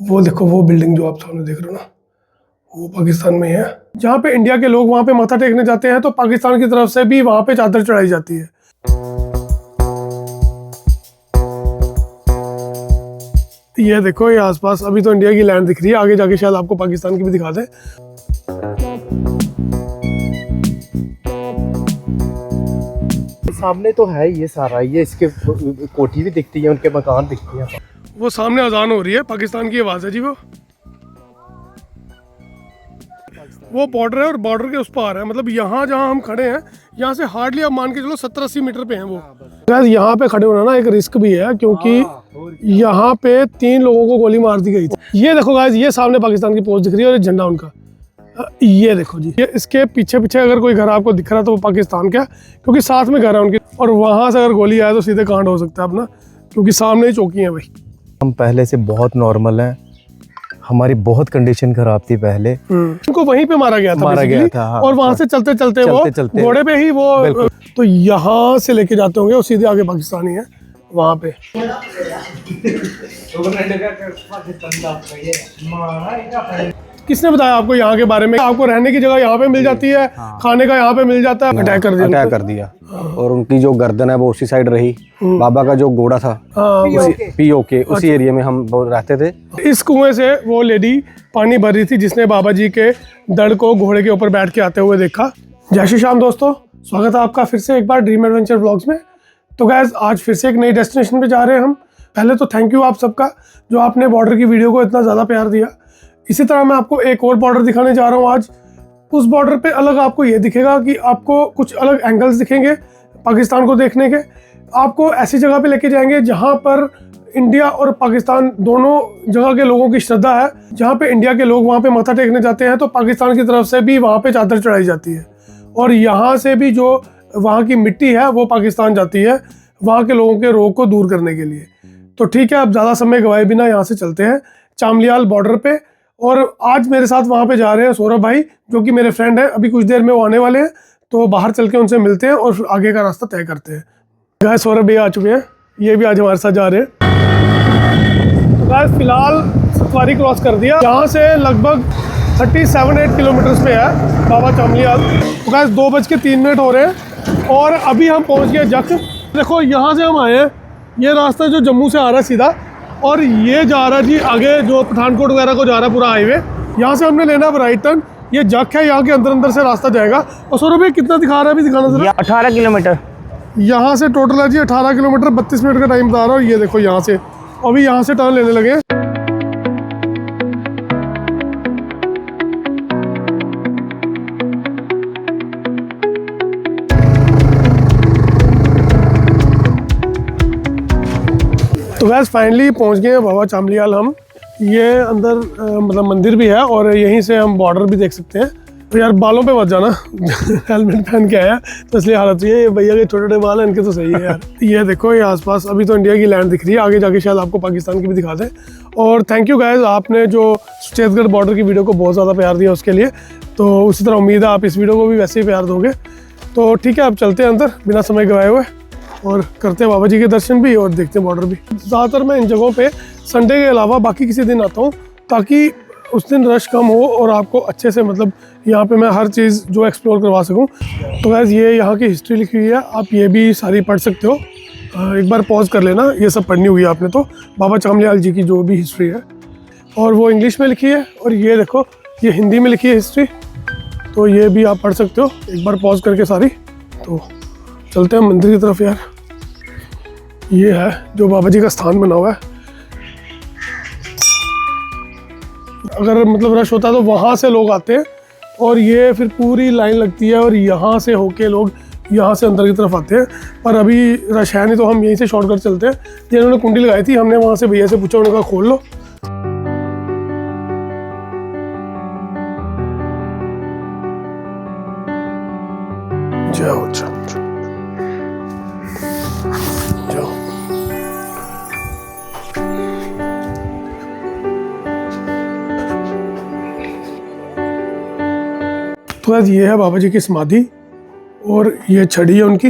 वो देखो वो बिल्डिंग जो आप सामने देख रहे हो ना, वो पाकिस्तान में है। जहाँ पे इंडिया के लोग वहाँ पे माथा टेकने जाते हैं तो पाकिस्तान की तरफ से भी वहाँ पे चादर चढ़ाई जाती है। ये देखो ये आसपास अभी तो इंडिया की लैंड दिख रही है, आगे जाके शायद आपको पाकिस्तान की भी दिखा दे। सामने तो है ये सारा, ये इसके कोठी भी दिखती है, उनके मकान दिखते हैं। वो सामने अजान हो रही है, पाकिस्तान की आवाज़ है जी। वो बॉर्डर है और बॉर्डर के उस पार है, मतलब यहाँ जहाँ हम खड़े हैं यहाँ से हार्डली आप मान के चलो 70-80 मीटर पे हैं वो। गाइस यहाँ पे खड़े होना ना एक रिस्क भी है, क्योंकि यहाँ पे 3 लोगों को गोली मार दी गई थी। ये देखो गाइस, ये सामने पाकिस्तान की पोस्ट दिख रही है और ये झंडा उनका, ये देखो जी। ये इसके पीछे पीछे अगर कोई घर आपको दिख रहा है तो वो पाकिस्तान का, क्योंकि साथ में घर है उनके, और वहाँ से अगर गोली आए तो सीधे कांड हो सकता है अपना, क्योंकि सामने ही चौकी है भाई। हम पहले से बहुत नॉर्मल हैं, हमारी बहुत कंडीशन खराब थी पहले। उनको वहीं पे मारा गया था, हाँ, और वहां से चलते चलते वो घोड़े पे ही वो, तो यहाँ से लेके जाते होंगे और सीधे आगे पाकिस्तानी है वहां पे। किसने बताया आपको यहाँ के बारे में? आपको रहने की जगह यहाँ पे मिल जाती है, खाने का यहाँ पे मिल जाता है। अटैक कर दिया और उनकी जो गर्दन है वो उसी साइड रही। बाबा का जो घोड़ा था पीओके, उसी एरिया में हम रहते थे। इस कुएं से वो लेडी पानी भर रही थी जिसने बाबा जी के दड़ को घोड़े के ऊपर बैठ के आते हुए देखा। जय श्री श्याम दोस्तों, स्वागत है आपका फिर से एक बार ड्रीम एडवेंचर व्लॉग्स में। तो गाइस आज फिर से एक नई डेस्टिनेशन पे जा रहे हैं हम। पहले तो थैंक यू आप सबका जो आपने बॉर्डर की वीडियो को इतना ज़्यादा प्यार दिया। इसी तरह मैं आपको एक और बॉर्डर दिखाने जा रहा हूँ आज। उस बॉर्डर पे अलग आपको ये दिखेगा कि आपको कुछ अलग एंगल्स दिखेंगे पाकिस्तान को देखने के। आपको ऐसी जगह पे लेके जाएंगे जहाँ पर इंडिया और पाकिस्तान दोनों जगह के लोगों की श्रद्धा है। जहाँ पे इंडिया के लोग वहाँ पे माथा टेकने जाते हैं तो पाकिस्तान की तरफ से भी वहाँ पे चादर चढ़ाई जाती है, और यहाँ से भी जो वहाँ की मिट्टी है वो पाकिस्तान जाती है वहाँ के लोगों के रोग को दूर करने के लिए। तो ठीक है, अब ज़्यादा समय गवाए बिना यहाँ से चलते हैं चामलियाल बॉर्डर पे। और आज मेरे साथ वहाँ पे जा रहे हैं सौरभ भाई, जो कि मेरे फ्रेंड हैं। अभी कुछ देर में वो आने वाले हैं, तो बाहर चल के उनसे मिलते हैं और आगे का रास्ता तय करते हैं। गाइस सौरभ भैया आ चुके हैं, ये भी आज हमारे साथ जा रहे हैं। तो गाइस फिलहाल सतवारी क्रॉस कर दिया, यहाँ से लगभग 37-8 किलोमीटर पे है बाबा चामलियाल। तो गाइस 2:03 हो रहे हैं और अभी हम पहुँच गए जख। देखो यहाँ से हम आए हैं, ये रास्ता जो जम्मू से आ रहा है सीधा, और ये जा रहा है जी आगे जो पठानकोट वगैरह को जा रहा है पूरा हाईवे। यहाँ से हमने लेना है राइट टर्न। ये जख है, यहाँ के अंदर से रास्ता जाएगा। और सौरभ भाई कितना दिखा रहा है अभी, दिखाना जरा। 18 किलोमीटर यहाँ से टोटल है जी 18 किलोमीटर, 32 मिनट का टाइम बता रहा हूँ। ये देखो यहाँ से अभी यहाँ से टर्न लेने लगे। तो गैस फाइनली पहुंच गए हैं बाबा चामलियाल हम। ये अंदर मतलब मंदिर भी है और यहीं से हम बॉर्डर भी देख सकते हैं। तो यार बालों पे मत जाना हेलमेट पहन के आया तो इसलिए हालत हुई है। ये भैया के छोटे छोटे बाल हैं, इनके तो सही है यार। ये देखो ये आसपास अभी तो इंडिया की लैंड दिख रही है, आगे जाके शायद आपको पाकिस्तान की भी दिखा दें। और थैंक यू गाइस, आपने जो छत्तीसगढ़ बॉर्डर की वीडियो को बहुत ज़्यादा प्यार दिया उसके लिए। तो उसी तरह उम्मीद है आप इस वीडियो को भी वैसे ही प्यार दोगे। तो ठीक है, अब चलते हैं अंदर बिना समय गवाए हुए और करते हैं बाबा जी के दर्शन भी और देखते हैं बॉर्डर भी। ज़्यादातर मैं इन जगहों पे संडे के अलावा बाकी किसी दिन आता हूँ, ताकि उस दिन रश कम हो और आपको अच्छे से मतलब यहाँ पे मैं हर चीज़ जो एक्सप्लोर करवा सकूँ। तो गाइस ये यहाँ की हिस्ट्री लिखी हुई है, आप ये भी सारी पढ़ सकते हो। एक बार पॉज कर लेना, ये सब पढ़नी हुई है आपने तो बाबा चामलियाल जी की जो भी हिस्ट्री है, और वो इंग्लिश में लिखी है। और ये देखो ये हिंदी में लिखी है हिस्ट्री, तो ये भी आप पढ़ सकते हो एक बार पॉज करके सारी। तो चलते हैं मंदिर की तरफ यार। ये है जो बाबा जी का स्थान बना हुआ है। अगर मतलब रश होता है तो वहाँ से लोग आते हैं और ये फिर पूरी लाइन लगती है और यहाँ से होके लोग यहाँ से अंदर की तरफ आते हैं। पर अभी रश है नहीं तो हम यहीं से शॉर्टकट चलते हैं। जिन्होंने कुंडी लगाई थी हमने वहाँ से भैया से पूछा, उन्होंने कहा खोल लो। जाओ जाओ जाओ। तो आज ये है बाबा जी की समाधि और ये छड़ी है उनकी।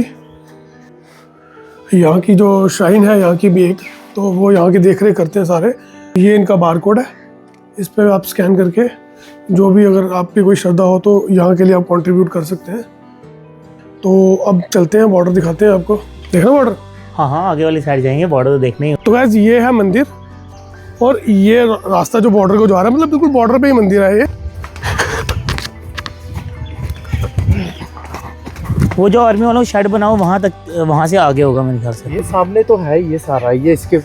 यहाँ की जो श्राइन है यहाँ की भी एक, तो वो यहाँ की देख रेख करते हैं सारे। ये इनका बार कोड है। इस पर आप स्कैन करके जो भी अगर आपकी कोई श्रद्धा हो तो यहाँ के लिए आप कंट्रीब्यूट कर सकते हैं। तो अब चलते हैं, बॉर्डर दिखाते हैं आपको। देखना बॉर्डर? हाँ हाँ, आगे वाली साइड जाएंगे, बॉर्डर तो देखने ही। तो गाइस ये है मंदिर और ये रास्ता जो बॉर्डर को जा रहा है, मतलब बिल्कुल बॉर्डर पे ही मंदिर है ये। वो जो आर्मी वालों शेड बनाओ वहाँ तक, वहाँ से आगे होगा मेरे ख्याल से। ये सामने तो है, ये सारा ये इसके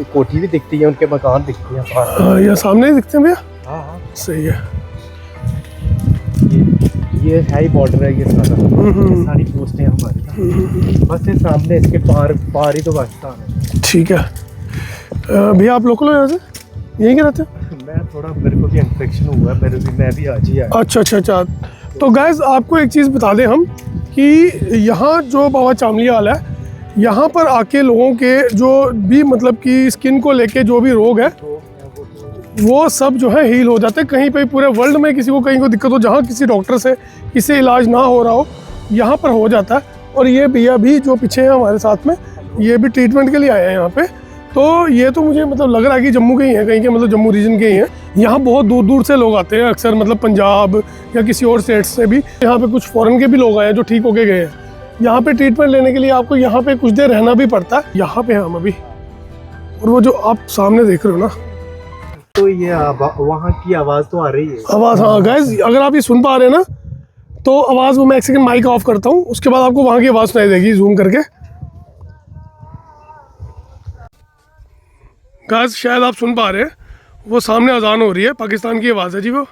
कोठी भी दिखती है, उनके मकान दिखते हैं सारा। यहाँ सामने ही दिखते हैं भैया। हाँ हाँ, सही है। ये है ही बॉर्डर है, ये सारा, ये सारी पोस्टें हमारी। बस ये सामने इसके पार ही तो पाकिस्तान है। ठीक है भैया, आप लोकल हो यहाँ से, यहीं के रहते हो? मैं थोड़ा, मेरे को भी इन्फेक्शन हुआ है, मैं भी आज ही आया। अच्छा। तो गाइस आपको एक चीज़ बता दें हम कि यहाँ जो बाबा चामलियाल है, यहाँ पर आके लोगों के जो भी मतलब कि स्किन को लेके जो भी रोग है वो सब जो है हील हो जाते हैं। कहीं पे पूरे वर्ल्ड में किसी को कहीं को दिक्कत हो, जहाँ किसी डॉक्टर से किसी इलाज ना हो रहा हो, यहाँ पर हो जाता है। और ये भैया भी जो पीछे हैं हमारे साथ में, ये भी ट्रीटमेंट के लिए आए हैं यहाँ पे। तो ये तो मुझे मतलब लग रहा है कि जम्मू के ही हैं, कहीं के मतलब जम्मू रीजन के ही हैं। यहाँ बहुत दूर दूर से लोग आते हैं अक्सर, मतलब पंजाब या किसी और स्टेट से भी। यहाँ पे कुछ फॉरेन के भी लोग आए हैं जो ठीक होके गए हैं। यहाँ पे ट्रीटमेंट लेने के लिए आपको यहाँ पे कुछ देर रहना भी पड़ता है। यहाँ पे हम अभी, और वो जो आप सामने देख रहे हो ना, तो ये वहाँ की आवाज़ तो आ रही है। आवाज़, हाँ गाइस अगर आप ये सुन पा रहे हैं ना, तो आवाज़ वो मैं एक सेकंड माइक ऑफ करता हूँ, उसके बाद आपको वहाँ की आवाज़ सुनाई देगी जूम करके। गाइस शायद आप सुन पा रहे हैं, वो सामने अजान हो रही है, पाकिस्तान की आवाज़ है जी वो।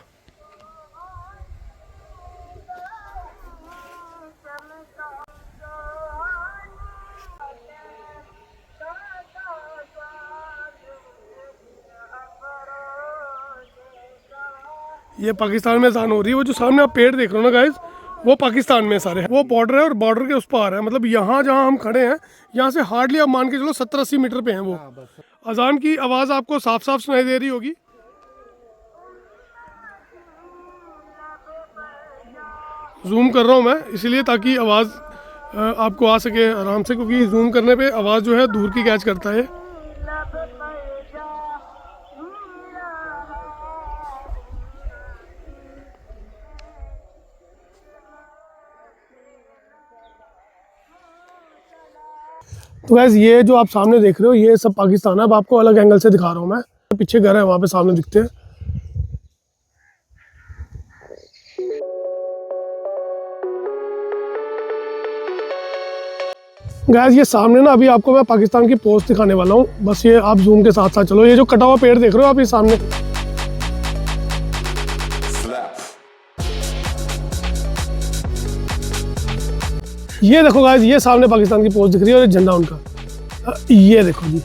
ये पाकिस्तान में अजान हो रही है। वो जो सामने आप पेड़ देख रहे हो ना गाइस, वो पाकिस्तान में सारे हैं। वो बॉर्डर है और बॉर्डर के उस पार है, मतलब यहाँ जहाँ हम खड़े हैं यहाँ से हार्डली आप मान के चलो 70-80 मीटर पे हैं वो। अजान की आवाज़ आपको साफ साफ सुनाई दे रही होगी। जूम कर रहा हूँ मैं इसलिए ताकि आवाज़ आपको आ सके आराम से, क्योंकि जूम करने पे आवाज़ जो है दूर की कैच करता है। तो गैस ये जो आप सामने देख रहे हो ये सब पाकिस्तान है। अब आपको अलग एंगल से दिखा रहा हूँ मैं। पीछे घर है, वहाँ पे सामने दिखते हैं। गैस ये सामने ना अभी आपको मैं पाकिस्तान की पोस्ट दिखाने वाला हूँ। बस ये आप जूम के साथ साथ चलो। ये जो कटा हुआ पेड़ देख रहे हो आप, ये सामने, ये देखो गाइस, ये सामने पाकिस्तान की पोस्ट दिख रही है और ये झंडा उनका। ये देखो जी,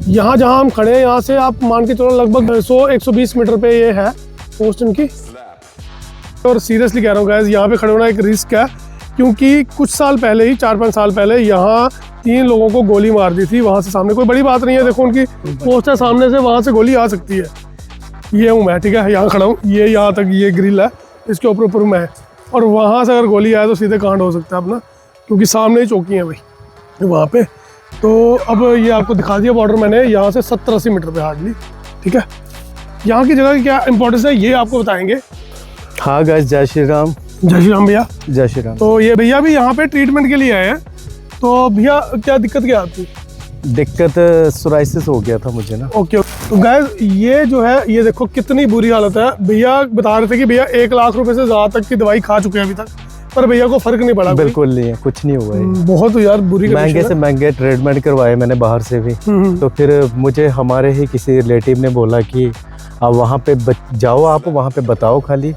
यहाँ जहाँ हम खड़े हैं यहाँ से आप मान के चलो लगभग 100-120 मीटर पे ये है पोस्ट इनकी। और सीरियसली कह रहा हूँ गाइस, यहाँ पे खड़े होना एक रिस्क है, क्योंकि कुछ साल पहले ही 4-5 साल पहले यहाँ 3 लोगों को गोली मार दी थी वहाँ से सामने। कोई बड़ी बात नहीं है, देखो उनकी पोस्ट है सामने से, वहाँ से गोली आ सकती है। ये हूँ मैं, ठीक है, यहाँ खड़ा हूँ, ये यहाँ तक ये ग्रिल है, इसके ऊपर मैं, और वहाँ से अगर गोली आए तो सीधे कांड हो सकता है अपना, क्योंकि सामने ही चौकी है भाई वहाँ पे। तो अब ये आपको दिखा दिया बॉर्डर मैंने, यहाँ से 70-80 मीटर पे हार्डली, ठीक है। यहाँ की जगह की क्या इंपॉर्टेंस है ये आपको बताएंगे। हाँ गाइस, जय श्री राम। जय श्री राम भैया। जय श्री राम। तो ये भैया भी यहाँ पे ट्रीटमेंट के लिए आए हैं। तो भैया क्या दिक्कत क्या आपकी? दिक्कत सोराइसिस हो गया था मुझे ना। ओके, तो गाइस ये जो है, ये देखो कितनी बुरी हालत है। भैया बता रहे थे कि भैया 1 लाख रुपए से ज़्यादा तक की दवाई खा चुके हैं अभी तक, पर भैया को फर्क नहीं पड़ा। बिल्कुल नहीं है, कुछ नहीं हुआ है। बहुत यार बुरी, महंगे से महंगे ट्रीटमेंट करवाए मैंने बाहर से भी। तो फिर मुझे हमारे ही किसी रिलेटिव ने बोला कि आप वहाँ पे जाओ, आप वहाँ पे बताओ खाली।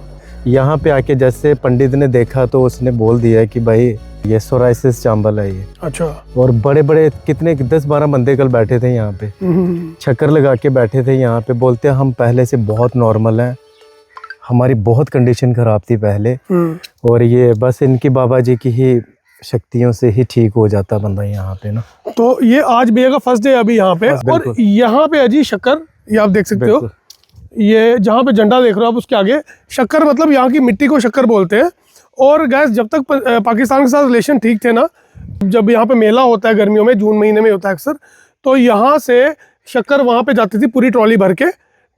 यहाँ पे आके जैसे पंडित ने देखा तो उसने बोल दिया कि भाई ये सोराइसिस चांबल है ये। अच्छा। और बड़े बड़े कितने 10-12 बंदे कल बैठे थे यहाँ पे, चक्कर लगा के बैठे थे यहाँ पे। बोलते हम पहले से बहुत नॉर्मल हैं, हमारी बहुत कंडीशन खराब थी पहले, और ये बस इनकी बाबा जी की ही शक्तियों से ही ठीक हो जाता बंदा यहाँ पे ना। तो ये आज भैया का फर्स्ट डे अभी यहाँ पे, और यहाँ पे अजी शक्कर, ये आप देख सकते हो, ये जहाँ पे झंडा देख रहे हो आप उसके आगे शक्कर, मतलब यहाँ की मिट्टी को शक्कर बोलते हैं। और गैस जब तक पाकिस्तान के साथ रिलेशन ठीक थे ना, जब यहाँ पे मेला होता है गर्मियों में, जून महीने में होता है अक्सर, तो यहाँ से शक्कर वहाँ पे जाती थी पूरी ट्रॉली भर के,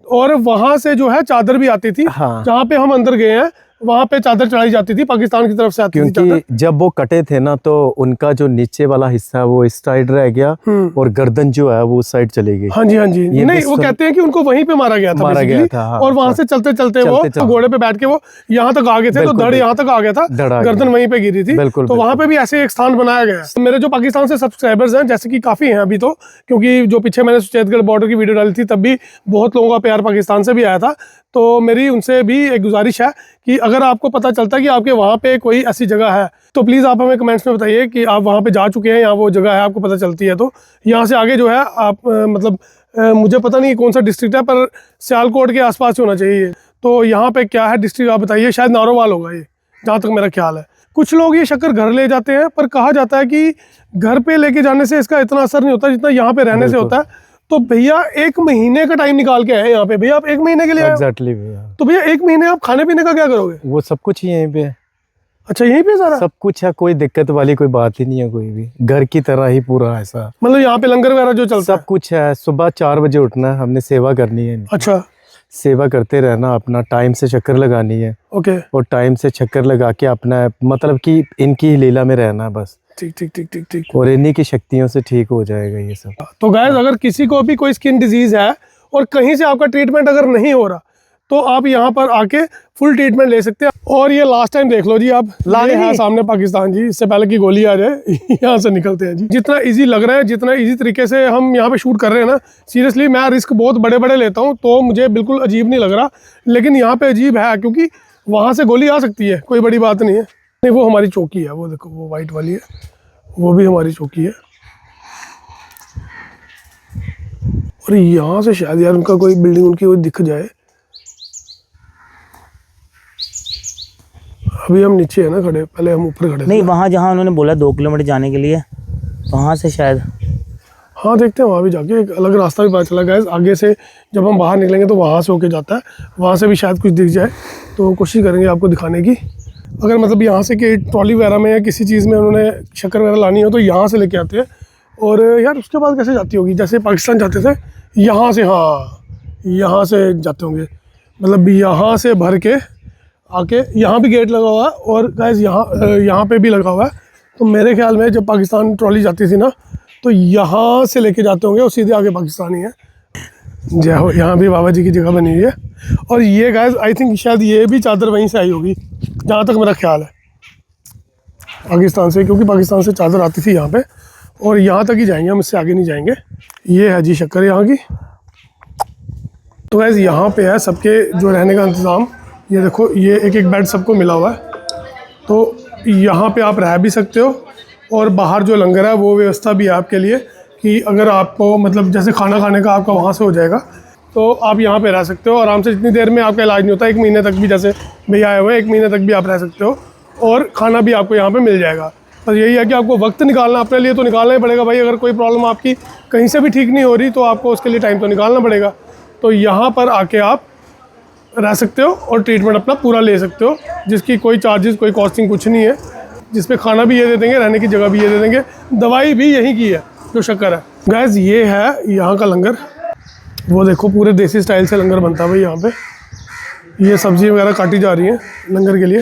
और वहां से जो है चादर भी आती थी। हाँ। जहाँ पे हम अंदर गए हैं वहां पे चादर चढ़ाई जाती थी, पाकिस्तान की तरफ से आती थी चादर। क्योंकि जब वो कटे थे ना तो उनका जो नीचे वाला हिस्सा है वो इस साइड रह गया और गर्दन जो है वो उस साइड चली गई। हाँ जी हाँ जी। ये नहीं, वो कहते हैं कि उनको वहीं पे मारा गया था मारा गया basically, था, हाँ, और वहां से चलते चलते वो घोड़े पे बैठ के वो यहाँ तक आ गए थे, तो बिल्कुल, धड़ यहाँ तक आ गया था, धड़ आ गर्दन गया। वहीं पे गिरी थी। बिल्कुल, तो वहां पे भी ऐसे एक स्थान बनाया गया है। मेरे जो पाकिस्तान से सब्सक्राइबर्स हैं, जैसे कि काफी हैं अभी तो, क्योंकि जो पीछे मैंने सुचेतगढ़ बॉर्डर की वीडियो डाली थी तब भी बहुत लोगों का प्यार पाकिस्तान से भी आया था। तो मेरी उनसे भी एक गुजारिश है कि अगर आपको पता चलता है कि आपके वहाँ पे कोई ऐसी जगह है तो प्लीज़ आप हमें कमेंट्स में बताइए कि आप वहाँ पे जा चुके हैं या वो जगह है, आपको पता चलती है तो यहाँ से आगे जो है आप मतलब मुझे पता नहीं कौन सा डिस्ट्रिक्ट है, पर सियालकोट के आसपास होना चाहिए। तो यहाँ पे क्या है डिस्ट्रिक्ट आप बताइए, शायद नारोवाल होगा ये, जहाँ तक मेरा ख्याल है। कुछ लोग ये शक्कर घर ले जाते हैं, पर कहा जाता है कि घर पे लेके जाने से इसका इतना असर नहीं होता जितना यहाँ पे रहने से होता है। तो भैया 1 महीने का टाइम निकाल के आए यहाँ पे, भैया आप 1 महीने के लिए आए हो? एग्जैक्टली भैया। तो भैया 1 महीने आप खाने पीने का क्या करोगे? वो सब कुछ यहीं पे है। अच्छा, यहीं पे सारा सब कुछ है, कोई दिक्कत वाली कोई बात ही नहीं है, कोई भी घर की तरह ही पूरा ऐसा। मतलब यहाँ पे लंगर वगैरह जो चलता सब कुछ है। सुबह 4 बजे उठना है, हमने सेवा करनी है। अच्छा, सेवा करते रहना, अपना टाइम से चक्कर लगानी है ओके, और टाइम से चक्कर लगा के अपना मतलब कि इनकी ही लीला में रहना है बस। ठीक ठीक ठीक ठीक ठीक। और इन्हीं की शक्तियों से ठीक हो जाएगा ये सब। तो गाइस, अगर किसी को भी कोई स्किन डिजीज है और कहीं से आपका ट्रीटमेंट अगर नहीं हो रहा तो आप यहाँ पर आके फुल ट्रीटमेंट ले सकते हैं। और ये लास्ट टाइम देख लो जी आप, ये है सामने पाकिस्तान जी, इससे पहले की गोली आ जाए यहाँ से निकलते हैं जी। जितना इजी लग रहा है, जितना इजी तरीके से हम यहाँ पे शूट कर रहे हैं ना, सीरियसली मैं रिस्क बहुत बड़े बड़े लेता हूँ तो मुझे बिल्कुल अजीब नहीं लग रहा, लेकिन यहाँ पे अजीब है क्योंकि वहाँ से गोली आ सकती है, कोई बड़ी बात नहीं है। नहीं, वो हमारी चौकी है, वो देखो वो वाइट वाली है, वो भी हमारी चौकी है। और यहाँ से शायद यार उनका कोई बिल्डिंग उनकी वो दिख जाए। अभी हम नीचे है ना खड़े, पहले हम ऊपर खड़े थे। नहीं, वहाँ जहाँ उन्होंने बोला 2 किलोमीटर जाने के लिए, वहाँ से शायद। हाँ, देखते हैं वहाँ भी जाके एक अलग रास्ता भी पता चला गया। आगे से जब हम बाहर निकलेंगे तो वहाँ से होके जाता है, वहाँ से भी शायद कुछ दिख जाए, तो कोशिश करेंगे आपको दिखाने की। अगर मतलब यहाँ से कि ट्रॉली वगैरह में या किसी चीज़ में उन्होंने शक्कर वगैरह लानी हो तो यहाँ से लेके आते हैं। और यार उसके बाद कैसे जाती होगी, जैसे पाकिस्तान जाते थे यहाँ से, हाँ यहाँ से जाते होंगे, मतलब यहाँ से भर के आके यहाँ भी गेट लगा हुआ है और गाइस यहाँ पे भी लगा हुआ है। तो मेरे ख्याल में जब पाकिस्तान ट्रॉली जाती थी ना तो यहाँ से लेके जाते होंगे और सीधे आगे पाकिस्तान ही है। जय हो, यहाँ भी बाबा जी की जगह बनी हुई है। और ये गाइस आई थिंक शायद ये भी चादर वहीं से आई होगी, जहाँ तक मेरा ख्याल है, पाकिस्तान से, क्योंकि पाकिस्तान से चादर आती थी यहाँ पे। और यहाँ तक ही जाएंगे हम, इससे आगे नहीं जाएंगे। ये है जी शक्कर यहाँ की। तो गाइस यहाँ पे है सबके जो रहने का इंतज़ाम, ये देखो ये एक एक बेड सबको मिला हुआ है, तो यहाँ पे आप रह भी सकते हो। और बाहर जो लंगर है वो व्यवस्था भी है आपके लिए कि अगर आपको मतलब जैसे खाना खाने का आपका वहाँ से हो जाएगा तो आप यहाँ पे रह सकते हो आराम से, जितनी देर में आपका इलाज नहीं होता, 1 महीने तक भी, जैसे भैया आए हुए हैं 1 महीने तक भी आप रह सकते हो और खाना भी आपको यहाँ पे मिल जाएगा। बस यही है कि आपको वक्त निकालना अपने लिए, तो निकालना ही पड़ेगा भाई। अगर कोई प्रॉब्लम आपकी कहीं से भी ठीक नहीं हो रही तो आपको उसके लिए टाइम तो निकालना पड़ेगा। तो यहाँ पर आके आप रह सकते हो और ट्रीटमेंट अपना पूरा ले सकते हो, जिसकी कोई चार्जेस कोई कॉस्टिंग कुछ नहीं है, जिसपे खाना भी ये दे देंगे, रहने की जगह भी ये दे देंगे, दवाई भी यहीं की है जो शक्कर है। गाइस ये है यहाँ का लंगर, वो देखो पूरे देसी स्टाइल से लंगर बनता है भाई। यहाँ पे ये सब्जी वगैरह काटी जा रही है लंगर के लिए।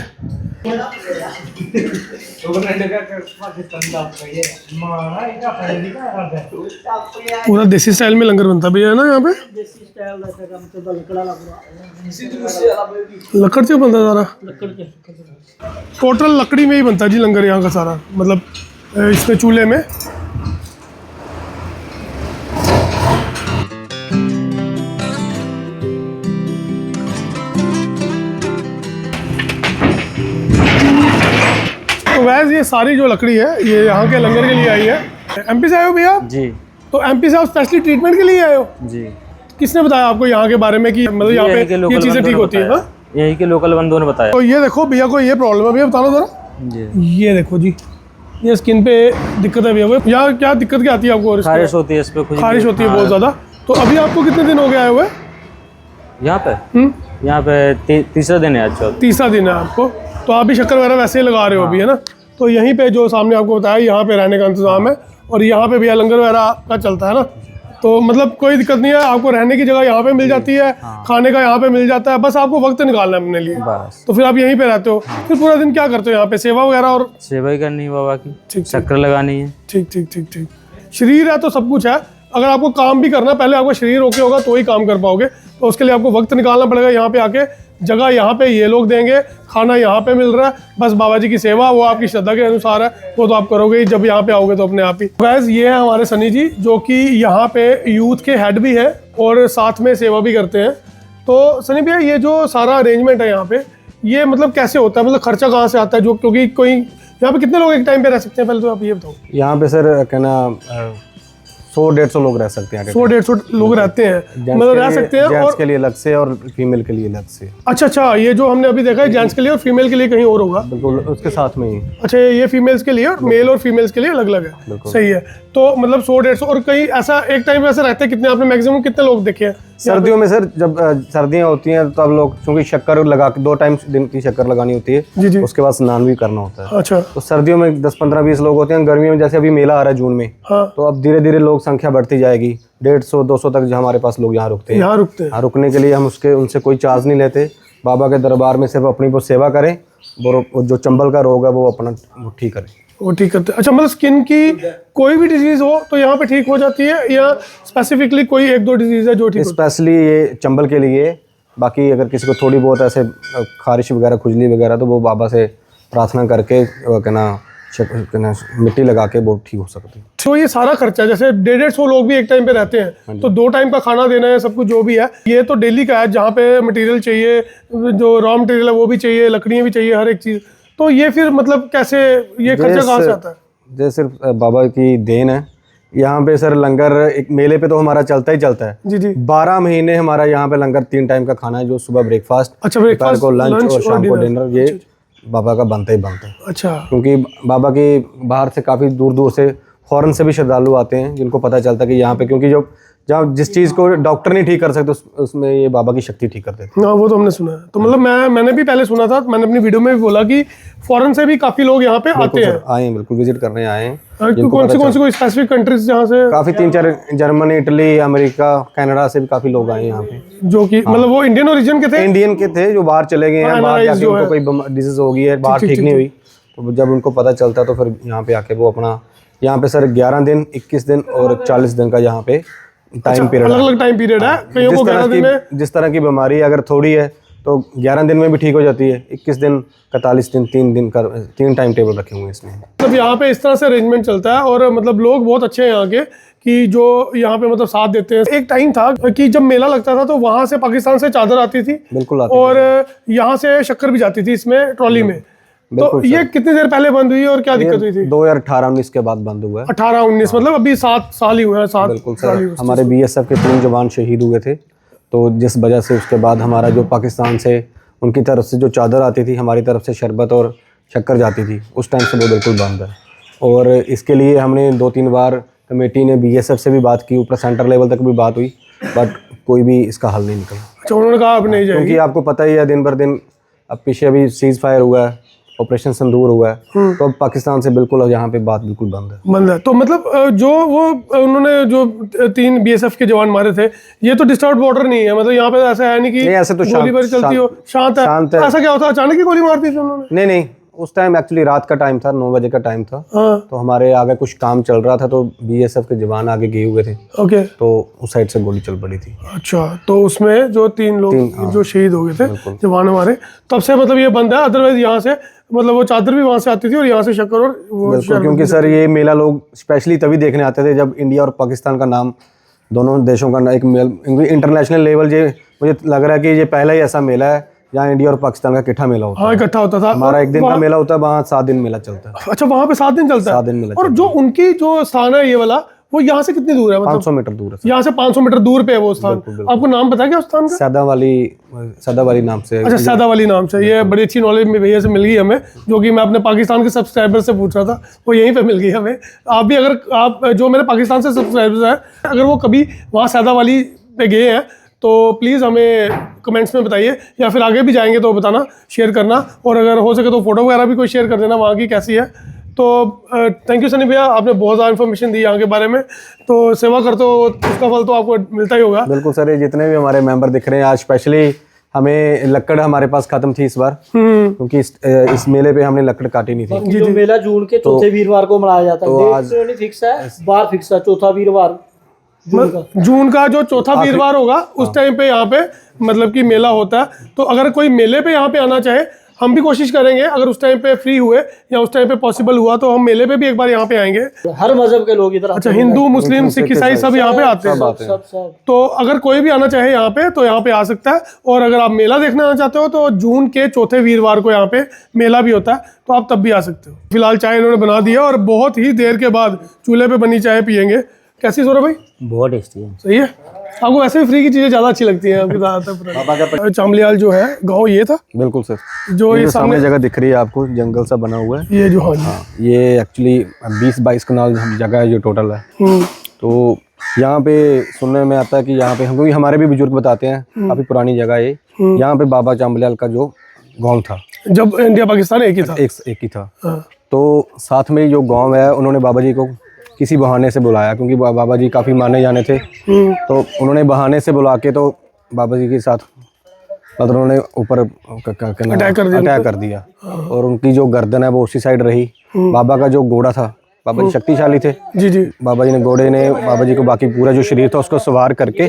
पूरा देसी स्टाइल में लंगर बनता भैया है ना यहाँ पे। लकड़ से बनता सारा, टोटल लकड़ी में ही बनता जी लंगर यहाँ का सारा, मतलब इसमें चूल्हे में। तो वैसे ये सारी जो लकड़ी है ये यहाँ के लंगर के लिए आई है। एमपी से आए हो भैया? जी। तो एमपी से आप स्पेशली ट्रीटमेंट के लिए आए हो? जी। किसने बताया आपको यहाँ के बारे में कि मतलब यहाँ पे ये चीज़ें ठीक होती है? यही के लोकल बंदों ने बताया। तो ये देखो भैया को ये प्रॉब्लम है, भैया बता दो जरा। जी। ये देखो जी, ये स्किन पे दिक्कत है भैया। यहाँ क्या दिक्कत क्या आती है आपको? खारिश होती है, इस पे खारिश होती है बहुत ज़्यादा। तो अभी आपको कितने दिन हो गए आए हुए यहाँ पे? यहाँ पे तीसरा दिन है आज। तीसरा दिन है आपको। तो आप भी शक्कर वगैरह वैसे ही लगा रहे हो अभी, है ना? तो यहीं पे जो सामने आपको बताया यहाँ पे रहने का इंतजाम है और यहाँ पे भैया लंगर वगैरह का चलता है ना। तो मतलब कोई दिक्कत नहीं है, आपको रहने की जगह यहाँ पे मिल जाती है, खाने का यहाँ पे मिल जाता है, बस आपको वक्त निकालना है अपने लिए। बस तो फिर आप यहीं पे रहते हो, फिर पूरा दिन क्या करते हो यहाँ पे, सेवा वगैरह और? सेवा ही करनी है बाबा की, ठीक चक्कर लगानी है। ठीक ठीक ठीक ठीक। शरीर है तो सब कुछ है, अगर आपको काम भी करना, पहले आपका शरीर ओके होगा तो ही काम कर पाओगे, तो उसके लिए आपको वक्त निकालना पड़ेगा। यहाँ पे आके जगह यहाँ पे ये लोग देंगे, खाना यहाँ पे मिल रहा है, बस बाबा जी की सेवा वो आपकी श्रद्धा के अनुसार है, वो तो आप करोगे ही जब यहाँ पे आओगे तो अपने आप ही। गैस ये है हमारे सनी जी, जो कि यहाँ पे यूथ के हेड भी है और साथ में सेवा भी करते हैं। तो सनी भैया ये जो सारा अरेंजमेंट है यहाँ पे, ये मतलब कैसे होता है, मतलब खर्चा कहाँ से आता है, जो क्योंकि कोई यहाँ पे कितने लोग एक टाइम पे रह सकते हैं, पहले तो आप ये बताओ। यहाँ पे सर कहना 100-150 लोग रह सकते हैं। 100-150 लोग रहते हैं, मतलब रह सकते हैं। जेंट्स और के लिए अलग से और फीमेल के लिए अलग से। अच्छा, ये जो हमने अभी देखा है जेंट्स के लिए और फीमेल के लिए कहीं और होगा। बिल्कुल उसके साथ में ही। अच्छा, ये फीमेल्स के लिए और मेल और फीमेल्स के लिए अलग अलग है, सही है। तो मतलब 100-150 और कहीं ऐसा एक टाइम ऐसा रहते हैं, कितने आपने मैक्सिमम कितने लोग देखे हैं? सर्दियों में सर जब सर्दियाँ होती हैं तो अब लोग क्योंकि शक्कर लगा के 2 टाइम दिन की शक्कर लगानी होती है, जी जी। उसके बाद स्नान भी करना होता है। अच्छा तो सर्दियों में 10-15-20 लोग होते हैं। गर्मियों में जैसे अभी मेला आ रहा है जून में, हाँ, तो अब धीरे धीरे लोग संख्या बढ़ती जाएगी। 150-200 तक जो हमारे पास लोग यहाँ रुकते हैं। यहाँ रुकते हैं। हाँ, रुकने के लिए हम उनसे कोई चार्ज नहीं लेते। बाबा के दरबार में सिर्फ अपनी वो सेवा करें, वो जो चंबल का रोग है वो अपना वो ठीक करें, वो ठीक करते हैं। अच्छा, मतलब स्किन की कोई भी डिजीज हो तो यहाँ पे ठीक हो जाती है, या स्पेसिफिकली कोई 1-2 डिजीज है जो ठीक होती स्पेशली ये चंबल के लिए। बाकी अगर किसी को थोड़ी बहुत ऐसे खारिश वगैरह, खुजली वगैरह, तो वो बाबा से प्रार्थना करके कहना मिट्टी लगा के वो ठीक हो सकती है। तो ये सारा खर्चा, जैसे 150-150 लोग भी एक टाइम पे रहते हैं, तो 2 टाइम का खाना देना है, सब कुछ जो भी है, ये तो डेली का है, जहाँ पे मटेरियल चाहिए, जो रॉ मटेरियल है वो भी चाहिए, लकड़ियाँ भी चाहिए, हर एक चीज़। तो ये फिर मतलब कैसे, ये खर्चा कहाँ से आता है? ये सिर्फ बाबा की देन है। यहाँ पे सर लंगर एक मेले पे तो हमारा चलता ही चलता है। जी जी। 12 महीने हमारा यहाँ पे लंगर 3 टाइम का खाना है, जो सुबह ब्रेकफास्ट, अच्छा, दोपहर ब्रेकफास्ट, को लंच और शाम को डिनर। डिनर, ये बाबा का बनता ही बनता है। अच्छा, क्योंकि बाबा के बाहर से काफ़ी दूर दूर से फॉरेन से भी श्रद्धालु आते हैं, जिनको पता चलता है कि यहाँ पे, क्योंकि जो जहाँ जिस चीज़ को डॉक्टर नहीं ठीक कर सकते उसमें ये बाबा की शक्ति ठीक कर देते हाँ, वो तो हमने सुना है। तो मतलब मैंने भी पहले सुना था, मैंने अपनी वीडियो में भी बोला कि फॉरेन से भी काफी लोग यहाँ पे आते हैं। आए हैं, बिल्कुल विजिट करने आए हैं। कौन सी कोई स्पेसिफिक कंट्रीज जहाँ से? काफ़ी 3-4 जर्मनी, इटली, अमेरिका, कनाडा से भी काफ़ी लोग आए हैं यहाँ पे, जो कि मतलब वो इंडियन ओरिजिन के थे, इंडियन के थे, जो बाहर चले गए हैं, बाहर जाके उनको कोई डिजीज हो गई है, बाहर ठीक नहीं हुई, तो जब उनको पता चलता तो फिर यहाँ पे आके वो अपना, यहाँ पे सर 11 दिन, 21 दिन और 40 दिन का यहाँ पे टाइम पीरियड, अलग अलग टाइम पीरियड है। कईयों को 11 दिन में, जिस तरह की बीमारी अगर थोड़ी है तो 11 दिन में भी ठीक हो जाती है, 21 दिन, 41 दिन, 3 दिन का 3 टाइम टेबल रखे हुए हैं इसमें। मतलब यहाँ पे इस तरह से अरेंजमेंट चलता है, और मतलब लोग बहुत अच्छे हैं यहाँ के, कि जो यहाँ पे मतलब साथ देते हैं। एक टाइम था कि जब मेला लगता था तो वहाँ से पाकिस्तान से चादर आती थी, बिल्कुल आती और यहाँ से शक्कर भी जाती थी इसमें ट्रॉली में। तो ये कितनी देर पहले बंद हुई और क्या दिक्कत हुई थी? 2018-19 के बाद बंद हुआ है। 18-19 मतलब अभी 7 साल ही हुए हैं। 7 बिल्कुल सर, हमारे BSF के 3 जवान शहीद हुए थे, तो जिस वजह से उसके बाद हमारा जो पाकिस्तान से उनकी तरफ से जो चादर आती थी, हमारी तरफ से शरबत और शक्कर जाती थी, उस टाइम से वो बिल्कुल बंद है। और इसके लिए हमने 2-3 बार कमेटी ने BSF से भी बात की, ऊपर सेंटर लेवल तक भी बात हुई, बट कोई भी इसका हल नहीं निकला। अच्छा, उन्होंने कहा अब नहीं जाएगी, क्योंकि आपको पता ही है दिन भर दिन, अब पीछे अभी सीज फायर हुआ है, ऑपरेशन संदूर हुआ है, तो अब पाकिस्तान से बिल्कुल यहाँ पे बात बिल्कुल बंद है। तो मतलब जो वो उन्होंने जो 3 BSF के जवान मारे थे, ये तो डिस्टर्ब बॉर्डर नहीं है, मतलब यहाँ पे ऐसा है नहीं कि ऐसे तो गोलीबारी चलती हो, शांत है। ऐसा क्या होता है, अचानक ही गोली मार दी थी उन्होंने? नहीं, उस टाइम एक्चुअली रात का टाइम था, 9 बजे का टाइम था। हाँ। तो हमारे आगे कुछ काम चल रहा था, तो BSF के जवान आगे गए हुए थे, ओके, तो उस साइड से गोली चल पड़ी थी। अच्छा, तो उसमें जो 3 लोग जो शहीद हो गए थे जवान हमारे, तब से मतलब ये बंद है। अदरवाइज यहाँ से मतलब वो चादर भी वहाँ से आती थी और यहाँ से शक्कर और वो बिल्कुल, क्योंकि सर ये मेला लोग स्पेशली तभी देखने आते थे जब इंडिया और पाकिस्तान का नाम, दोनों देशों का एक इंटरनेशनल लेवल, ये मुझे लग रहा है कि ये पहला ही ऐसा मेला है जहाँ इंडिया और पाकिस्तान का इकट्ठा मेला होता है। हाँ, इकट्ठा होता था। हमारा 1 दिन का मेला होता है, वहाँ 7 दिन मेला चलता है। अच्छा, वहाँ पे 7 दिन चलता है? 7 दिन मेला। और जो उनकी जो स्थान है ये वाला, वो यहाँ से कितनी दूर है? मतलब 500 मीटर दूर है। यहाँ से 500 मीटर दूर पे है वो स्थान। आपको नाम पता है क्या उस स्थान का? सैदावाली नाम से। अच्छा, सैदावाली नाम से। ये बड़ी अच्छी नॉलेज में भैया से मिल गई हमें, जो कि मैं अपने पाकिस्तान के सब्सक्राइबर से पूछ रहा था, वो यहीं पे मिल गई हमें। आप भी, अगर आप जो मेरे पाकिस्तान से सब्सक्राइबर्स हैं, अगर वो कभी वहाँ सैदावाली पे गए हैं तो प्लीज़ हमें कमेंट्स में बताइए, या फिर आगे भी जाएंगे तो बताना, शेयर करना, और अगर हो सके तो फोटो वगैरह भी कोई शेयर कर देना वहाँ की कैसी है। तो थैंक यू सनी भैया, आपने बहुत ज़्यादा इन्फॉर्मेशन दी यहाँ के बारे में। तो सेवा करते हो उसका फल तो आपको मिलता ही होगा। बिल्कुल सर, ये जितने भी हमारे मेंबर दिख रहे हैं आज, स्पेशली हमें लकड़ हमारे पास खत्म थी इस बार, क्योंकि इस मेले पे हमने लकड़ काटी नहीं थी। जो मेला जून के चौथे वीरवार को मनाया जाता है। तो डेट नहीं फिक्स है, बार फिक्स है, चौथा वीरवार जून का जो चौथा वीरवार होगा उस टाइम पे यहाँ पे मतलब कि मेला होता है। तो अगर कोई मेले पे यहाँ पे आना चाहे, हम भी कोशिश करेंगे, अगर उस टाइम पे फ्री हुए या उस टाइम पे पॉसिबल हुआ तो हम मेले पे भी एक बार यहाँ पे आएंगे। हर मजहब के लोग इधर आते अच्छा, हिंदू मुस्लिम सिख ईसाई सब यहाँ पे आते हैं। सब तो अगर कोई भी आना चाहे यहाँ पे तो यहाँ पे आ सकता है। और अगर आप मेला देखना आना चाहते हो तो जून के चौथे वीरवार को यहाँ पे मेला भी होता है, तो आप तब भी आ सकते हो। फिलहाल चाय इन्होंने बना दी है और बहुत ही देर के बाद चूल्हे पे बनी चाय पियेंगे। कैसी सौरभ भाई? बहुत टेस्टी है। सही है। आपको वैसे भी फ्री की चीजें ज्यादा अच्छी लगती हैं आपकी ज़्यादातर। चामलियाल जो है गाँव ये था, बिल्कुल सर। जो ये सामने जगह दिख रही है आपको, जंगल सा बना हुआ है ये जो, हाँ जी, ये एक्चुअली 20-22 कनाल जगह है जो टोटल है। तो यहाँ पे सुनने में आता है कि यहाँ पे हम, क्योंकि हमारे भी बुजुर्ग बताते हैं, काफी पुरानी जगह है। यहाँ पे बाबा चामलियाल का जो गाँव था, जब इंडिया पाकिस्तान एक ही था। एक ही था। तो साथ में जो गाँव है, उन्होंने बाबा जी को किसी बहाने से बुलाया, क्योंकि बाबा जी काफ़ी माने जाने थे। तो उन्होंने बहाने से बुला के तो बाबा जी के साथ मतलब उन्होंने ऊपर अटैक कर दिया और उनकी जो गर्दन है वो उसी साइड रही। बाबा का जो घोड़ा था, बाबा जी शक्तिशाली थे जी जी, बाबा जी ने घोड़े ने बाबा जी को बाकी पूरा जो शरीर था उसको सवार करके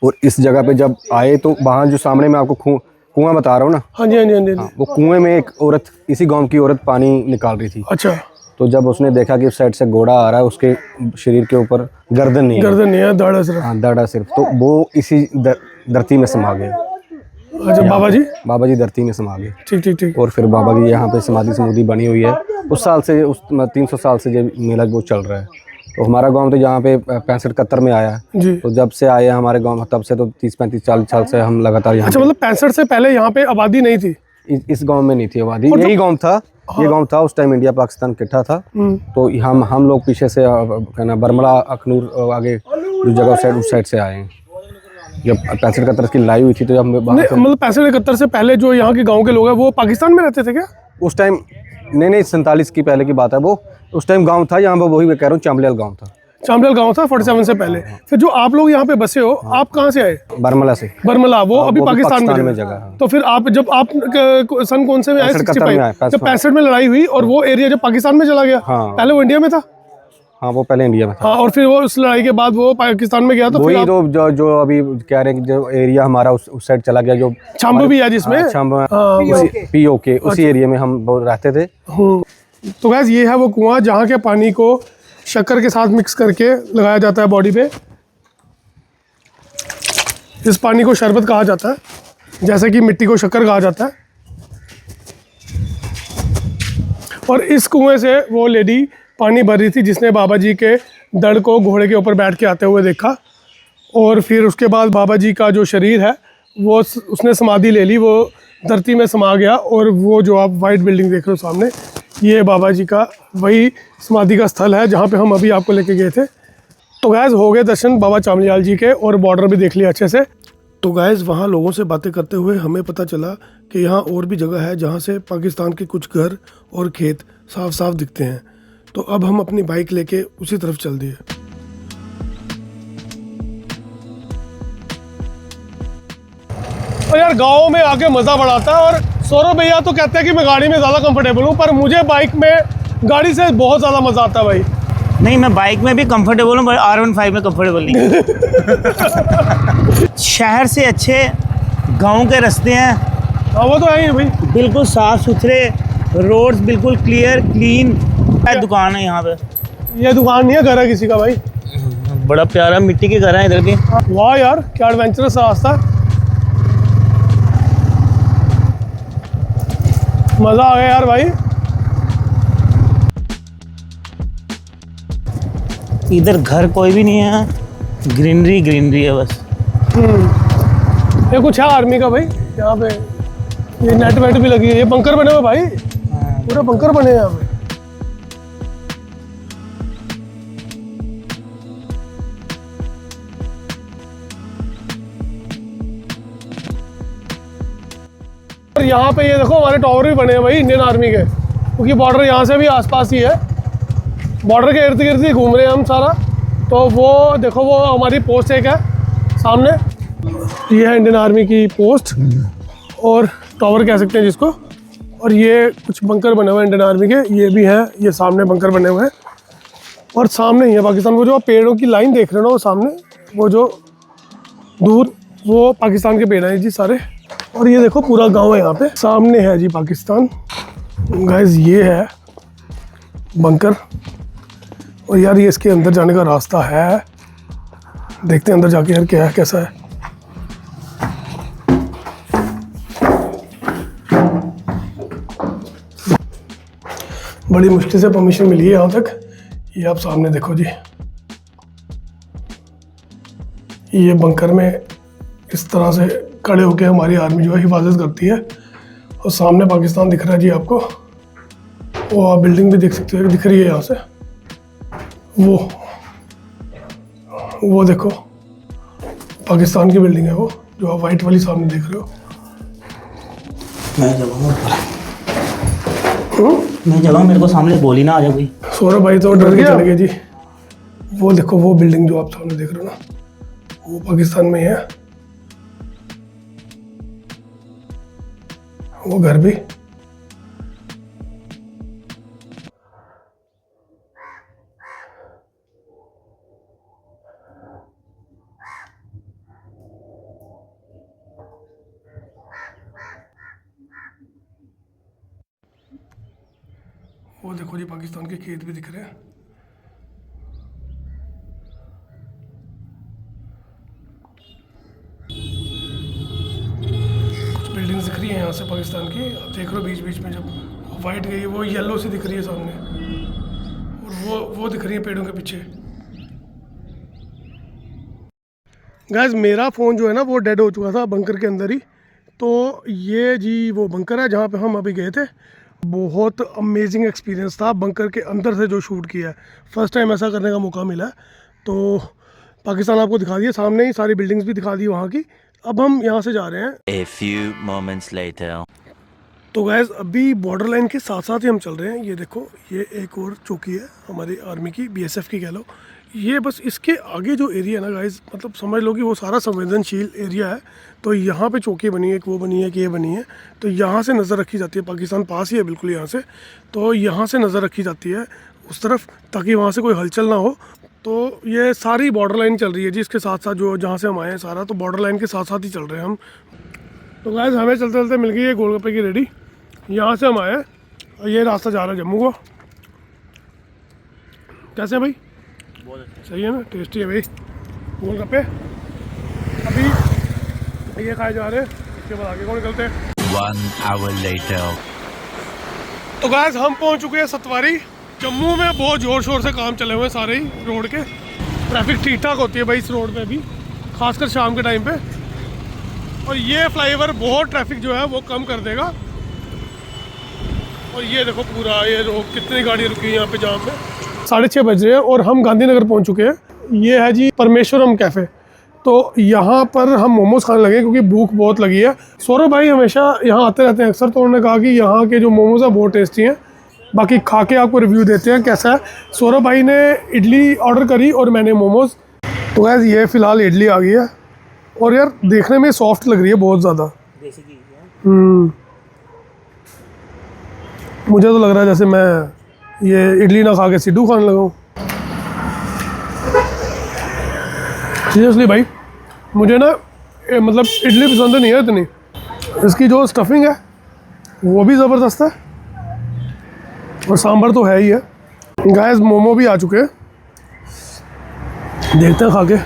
और इस जगह पे जब आए तो वहाँ जो सामने मैं आपको कुआं बता रहा हूँ ना, हाँ जी हाँ जी हाँ जी, वो कुएं में एक औरत, इसी गाँव की औरत पानी निकाल रही थी। अच्छा। तो जब उसने देखा कि उस साइड से घोड़ा आ रहा है, उसके शरीर के ऊपर गर्दन नहीं है, दड़ है सिर्फ। हाँ, दड़ है सिर्फ, तो वो इसी धरती में समा गए। अच्छा, बाबा जी धरती में समा गए। ठीक ठीक ठीक। और फिर बाबा की यहाँ पे समाधि बनी हुई है। उस साल से, उस 300 साल से जो मेला वो चल रहा है। तो हमारा गांव तो यहाँ पे 65-71 में आया है जी। तो जब से आए हमारे गांव, तब से तो 30-35-40 साल से हम लगातार यहाँ। अच्छा, मतलब 65 से पहले यहाँ पे आबादी नहीं थी? इस गांव में नहीं थी आबादी, यही गांव था। हाँ। ये गांव था, उस टाइम इंडिया पाकिस्तान इकट्ठा था। तो हम लोग पीछे से कहना बरमला अखनूर आगे जो जगह उस साइड से आए हैं। जब 65-71 की लड़ाई हुई थी तो जब मतलब 65-71 से पहले जो यहाँ के गाँव के लोग हैं वो पाकिस्तान में रहते थे क्या उस टाइम? नहीं, 47 की पहले की बात है वो। उस टाइम गाँव था यहाँ पे, वही मैं कह रहा हूँ, चामलियाल गाँव था। चामलियाल गाँव था 47 से पहले। फिर जो आप लोग यहाँ पे बसे हो, आप कहाँ से आए? बरमला से। बरमला, वो अभी वो पाकिस्तान में जगह है। तो फिर आप जब आप सन कौन से में आए? 65 जब 65 में लड़ाई हुई और वो एरिया जब पाकिस्तान में चला गया। हाँ। पहले वो इंडिया में था। हाँ, वो पहले इंडिया में था। हाँ, और फिर वो उस लड़ाई के बाद वो पाकिस्तान में गया। तो वही तो जो अभी कह रहे हैं कि जो एरिया हमारा उस साइड चला गया, जो छाम्बू भी है जिसमें POK, उसी एरिया में हम रहते थे। तो गैस ये है वो कुआं जहाँ के पानी को शक्कर के साथ मिक्स करके लगाया जाता है बॉडी पे। इस पानी को शरबत कहा जाता है, जैसे कि मिट्टी को शक्कर कहा जाता है। और इस कुएं से वो लेडी पानी भर रही थी जिसने बाबा जी के दड़ को घोड़े के ऊपर बैठ के आते हुए देखा। और फिर उसके बाद बाबा जी का जो शरीर है वो उसने समाधि ले ली, वो धरती में समा गया। और वो जो आप वाइट बिल्डिंग देख रहे हो सामने, ये बाबा जी का वही समाधि का स्थल है जहाँ पे हम अभी आपको लेके गए थे। तो गैस हो गए दर्शन बाबा चामलियाल जी के और बॉर्डर भी देख लिया अच्छे से। तो गैस वहाँ लोगों से बातें करते हुए हमें पता चला कि यहाँ और भी जगह है जहाँ से पाकिस्तान के कुछ घर और खेत साफ साफ दिखते हैं। तो अब हम अपनी बाइक लेके उसी तरफ चल दिए। और यार गाँव में आके मज़ा बड़ा आता है। और सौरभ भैया तो कहते हैं कि मैं गाड़ी में ज़्यादा कंफर्टेबल हूँ, पर मुझे बाइक में गाड़ी से बहुत ज़्यादा मज़ा आता है भाई। नहीं, मैं बाइक में भी कंफर्टेबल हूँ, पर R15 में कंफर्टेबल नहीं। शहर से अच्छे गांव के रास्ते हैं। हाँ, वो तो है ही भाई, बिल्कुल साफ सुथरे रोड्स, बिल्कुल क्लियर क्लीन। दुकान है यहाँ पे। ये दुकान नहीं है, घर है किसी का भाई। बड़ा प्यारा मिट्टी के घर है इधर के। वाह यार, क्या एडवेंचरस रास्ता है। मज़ा आ गया यार भाई। इधर घर कोई भी नहीं है, ग्रीनरी ग्रीनरी है बस। ये कुछ है आर्मी का भाई यहाँ पे। ये नेट वेट भी लगी है, ये बंकर बने हुए भाई, पूरा बंकर बने हैं यहाँ पे। और यहाँ पे ये देखो हमारे टावर भी बने हैं भाई इंडियन आर्मी के। क्योंकि बॉर्डर यहाँ से भी आसपास ही है, बॉर्डर के इर्द गिर्द ही घूम रहे हैं हम सारा। तो वो देखो वो हमारी पोस्ट एक है सामने, ये है इंडियन आर्मी की पोस्ट और टावर कह सकते हैं जिसको। और ये कुछ बंकर बने हुए हैं इंडियन आर्मी के, ये भी हैं, ये सामने बंकर बने हुए हैं। और सामने ही है पाकिस्तान, वो जो पेड़ों की लाइन देख रहे हो ना वो सामने, वो जो दूर वो पाकिस्तान के पेड़ हैं जी सारे। और ये देखो पूरा गांव है यहाँ पे, सामने है जी पाकिस्तान। गाइस ये है बंकर, और यार ये इसके अंदर जाने का रास्ता है, देखते हैं अंदर जाके यार क्या है कैसा है। बड़ी मुश्किल से परमिशन मिली है यहाँ तक। ये आप सामने देखो जी, ये बंकर में इस तरह से खड़े होकर हमारी आर्मी जो है हिफाजत करती है। और सामने पाकिस्तान दिख रहा है जी आपको, वो आप बिल्डिंग भी देख सकते हो दिख रही है यहाँ से, वो देखो पाकिस्तान की बिल्डिंग है वो जो आप वाइट वाली सामने देख रहे हो। मैं जगह मेरे को सामने गोली ना आ जाए कोई। सौरभ भाई तो डर के चले गए जी। वो देखो वो बिल्डिंग जो आप सामने देख रहे हो ना, वो पाकिस्तान में है, वो घर भी। वो देखो जी पाकिस्तान के खेत भी दिख रहे हैं। कुछ बिल्डिंग्स दिख रही हैं यहाँ से पाकिस्तान की, आप देख रहे हो बीच बीच में जब वाइट गई वो येलो सी दिख रही है सामने, और वो दिख रही है पेड़ों के पीछे। गाइस मेरा फ़ोन जो है ना वो डेड हो चुका था बंकर के अंदर ही। तो ये जी वो बंकर है जहाँ पे हम अभी गए थे। बहुत अमेजिंग एक्सपीरियंस था बंकर के अंदर से जो शूट किया है, फर्स्ट टाइम ऐसा करने का मौका मिला है। तो पाकिस्तान आपको दिखा दिया, सामने ही सारी बिल्डिंग्स भी दिखा दी वहाँ की। अब हम यहाँ से जा रहे हैं। A few moments later. तो गैस अभी बॉर्डर लाइन के साथ साथ ही हम चल रहे हैं। ये देखो ये एक और चौकी है हमारी आर्मी की, BSF की कह लो। ये बस इसके आगे जो एरिया है ना गाइस, मतलब समझ लो कि वो सारा संवेदनशील एरिया है। तो यहाँ पे चौकी बनी है, एक वो बनी है, कि ये बनी है। तो यहाँ से नज़र रखी जाती है, पाकिस्तान पास ही है बिल्कुल यहाँ से। तो यहाँ से नज़र रखी जाती है उस तरफ, ताकि वहाँ से कोई हलचल ना हो। तो ये सारी बॉर्डर लाइन चल रही है जी इसके साथ साथ, जो जहाँ से हम आए हैं सारा तो बॉर्डर लाइन के साथ साथ ही चल रहे हैं हम। तो गाइस हमें चलते चलते मिल गई है गोलगप्पे की रेडी। यहाँ से हम आए हैं और ये रास्ता जा रहा है जम्मू को। कैसे है भाई? सही है ना, टेस्टी है भाई गोलगप्पे। अभी ये खाए जा रहे हैं, इसके बाद आगे कौन निकलते हैं। 1 hour later. तो गाइस हम पहुंच चुके हैं सतवारी। जम्मू में बहुत ज़ोर शोर से काम चले हुए हैं सारे ही रोड के। ट्रैफिक ठीक ठाक होती है भाई इस रोड पे भी, खासकर शाम के टाइम पे। और ये फ्लाईओवर बहुत ट्रैफिक जो है वो कम कर देगा। और ये देखो पूरा ये रोड, कितनी गाड़ी रुकी है यहाँ पे जाम में। 6:30 बज रहे हैं और हम गांधीनगर पहुँच चुके हैं। ये है जी परमेश्वरम कैफ़े। तो यहाँ पर हम मोमोज खाने लगे क्योंकि भूख बहुत लगी है। सौरभ भाई हमेशा यहाँ आते रहते हैं अक्सर, तो उन्होंने कहा कि यहाँ के जो मोमोज हैं बहुत टेस्टी हैं। बाकी खा के आपको रिव्यू देते हैं कैसा है। सौरभ भाई ने इडली ऑर्डर करी और मैंने मोमोज। तो गैस ये फ़िलहाल इडली आ गई है और यार देखने में सॉफ्ट लग रही है बहुत ज़्यादा। मुझे तो लग रहा है जैसे मैं ये इडली ना खा के सिड्डू खाने लगा हूँ। सीरियसली भाई मुझे ना मतलब इडली पसंद नहीं है इतनी, इसकी जो स्टफिंग है वो भी ज़बरदस्त है और सांभर तो है ही है। गाइस मोमो भी आ चुके हैं, देखते हैं खा के।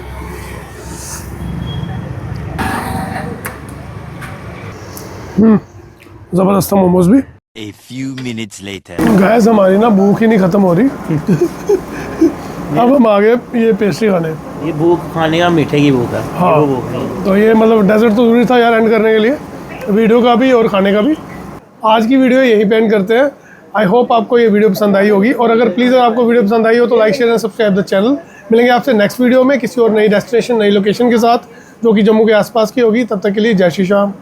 ज़बरदस्त है मोमोज भी। A few minutes later. Guys हमारी ना भूख ही नहीं ख़त्म हो रही। अब हम आ गए ये पेस्ट्री खाने। ये भूख खाने का मीठे की भूख है। हाँ वो भूख नहीं। तो ये मतलब डेजर्ट तो ज़रूरी था यार एंड करने के लिए, वीडियो का भी और खाने का भी। आज की वीडियो यहीं पे एंड करते हैं। आई होप आपको ये वीडियो पसंद आई होगी, और अगर प्लीज़ अगर आपको वीडियो पसंद आई हो तो like share and subscribe the channel. मिलेंगे आपसे नेक्स्ट वीडियो में किसी और नई डेस्टिनेशन, नई लोकेशन के साथ जो कि जम्मू के आसपास की होगी। तब तक के लिए जय श्री श्याम।